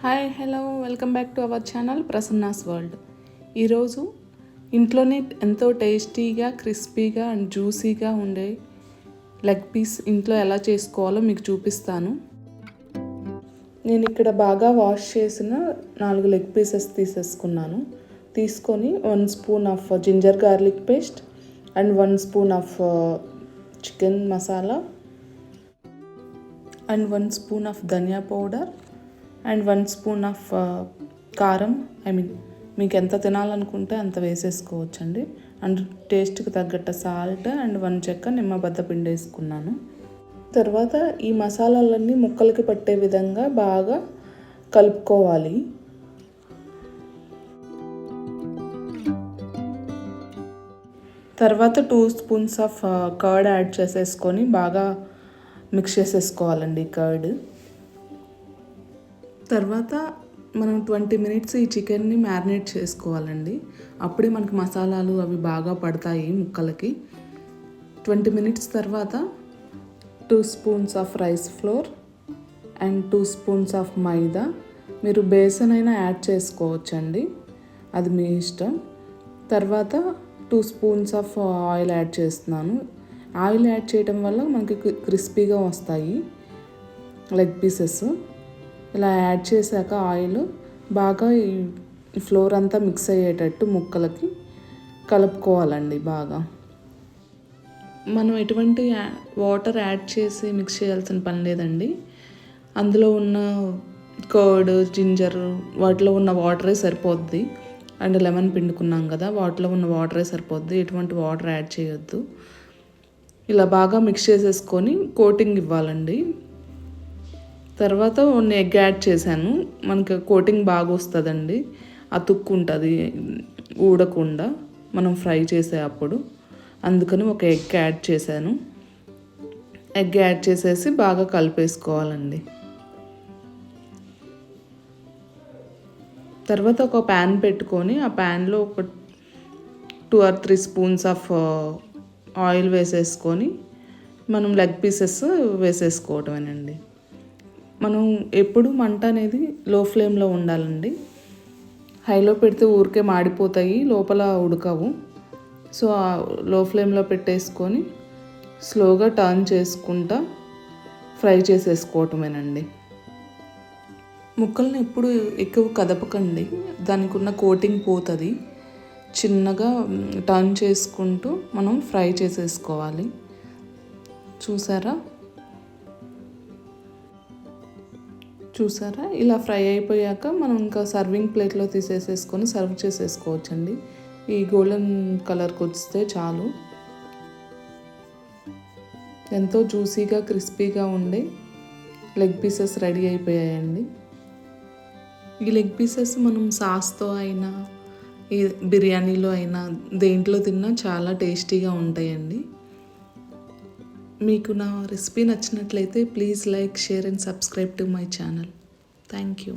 Hi hello welcome back to our channel Prasanna's world. ఈరోజు ఇంట్లోనే ఎంతో టేస్టీగా క్రిస్పీగా అండ్ జ్యూసీగా ఉండే లెగ్ పీస్ ఇంట్లో ఎలా చేసుకోవాలో మీకు చూపిస్తాను. నేను ఇక్కడ బాగా వాష్ చేసిన 4 లెగ్ పీసెస్ తీసుకొని 1 spoon of ginger garlic paste and 1 spoon of chicken masala and 1 spoon of dhania powder and 1 spoon of karam. మీకు ఎంత తినాలనుకుంటే అంత వేసేసుకోవచ్చండి. అండ్ టేస్ట్కి తగ్గట్టు సాల్ట్ అండ్ 1 చెక్క నిమ్మబద్ద పిండి వేసుకున్నాను. తర్వాత ఈ మసాలాలన్నీ ముక్కలకి పట్టే విధంగా బాగా కలుపుకోవాలి. తర్వాత 2 స్పూన్స్ ఆఫ్ కర్డ్ యాడ్ చేసేసుకొని బాగా మిక్స్ చేసేసుకోవాలండి కర్డ్. తర్వాత మనం 20 మినిట్స్ ఈ చికెన్ని మ్యారినేట్ చేసుకోవాలండి. అప్పుడే మనకి మసాలాలు అవి బాగా పడతాయి ముక్కలకి. 20 మినిట్స్ తర్వాత 2 spoons of rice flour and 2 spoons of maida. మీరు బేసన్ అయినా యాడ్ చేసుకోవచ్చండి, అది మీ ఇష్టం. తర్వాత 2 స్పూన్స్ ఆఫ్ ఆయిల్ యాడ్ చేస్తున్నాను. ఆయిల్ యాడ్ చేయడం వల్ల మనకి క్రిస్పీగా వస్తాయి లెగ్ పీసెస్. ఇలా యాడ్ చేశాక ఆయిల్ బాగా ఈ ఫ్లోర్ అంతా మిక్స్ అయ్యేటట్టు ముక్కలకి కలుపుకోవాలండి బాగా. మనం ఎటువంటి వాటర్ యాడ్ చేసి మిక్స్ చేయాల్సిన పని లేదండి. అందులో ఉన్న కర్డ్, జింజర్ వాటిలో ఉన్న వాటరే సరిపోద్ది. అండ్ లెమన్ పిండుకున్నాం కదా, వాటిలో ఉన్న వాటరే సరిపోద్ది. ఎటువంటి వాటర్ యాడ్ చేయొద్దు. ఇలా బాగా మిక్స్ చేసేసుకొని కోటింగ్ ఇవ్వాలండి. తర్వాత 1 ఎగ్ యాడ్ చేశాను. మనకి కోటింగ్ బాగా వస్తుందండి, అతుక్కుంటుంది ఊడకుండా మనం ఫ్రై చేసే అప్పుడు. అందుకని 1 ఎగ్ యాడ్ చేశాను. ఎగ్ యాడ్ చేసేసి బాగా కలిపేసుకోవాలండి. తర్వాత ఒక ప్యాన్ పెట్టుకొని ఆ ప్యాన్లో ఒక 2 or 3 స్పూన్స్ ఆఫ్ ఆయిల్ వేసేసుకొని మనం లెగ్ పీసెస్ వేసేసుకోవటమేనండి. మనం ఎప్పుడు మంట అనేది లో ఫ్లేమ్లో ఉండాలండి. హైలో పెడితే ఊరికే మాడిపోతాయి, లోపల ఉడకవు. సో లో ఫ్లేమ్లో పెట్టేసుకొని స్లోగా టర్న్ చేసుకుంటా ఫ్రై చేసేసుకోవటమేనండి. ముక్కల్ని ఎప్పుడు ఎక్కువ కదపకండి, దానికి ఉన్న కోటింగ్ పోతుంది. చిన్నగా టర్న్ చేసుకుంటూ మనం ఫ్రై చేసేసుకోవాలి. చూసారా ఇలా ఫ్రై అయిపోయాక మనం ఇంకా సర్వింగ్ ప్లేట్లో తీసేసేసుకొని సర్వ్ చేసేసుకోవచ్చండి. ఈ గోల్డెన్ కలర్కి వస్తే చాలు. ఎంతో జ్యూసీగా క్రిస్పీగా ఉండే లెగ్ పీసెస్ రెడీ అయిపోయాయండి. ఈ లెగ్ పీసెస్ మనం సాస్తో అయినా ఈ బిర్యానీలో అయినా దేంట్లో తిన్నా చాలా టేస్టీగా ఉంటాయండి. మీకు నా రెసిపీ నచ్చినట్లయితే please like, share and subscribe to my channel. Thank you.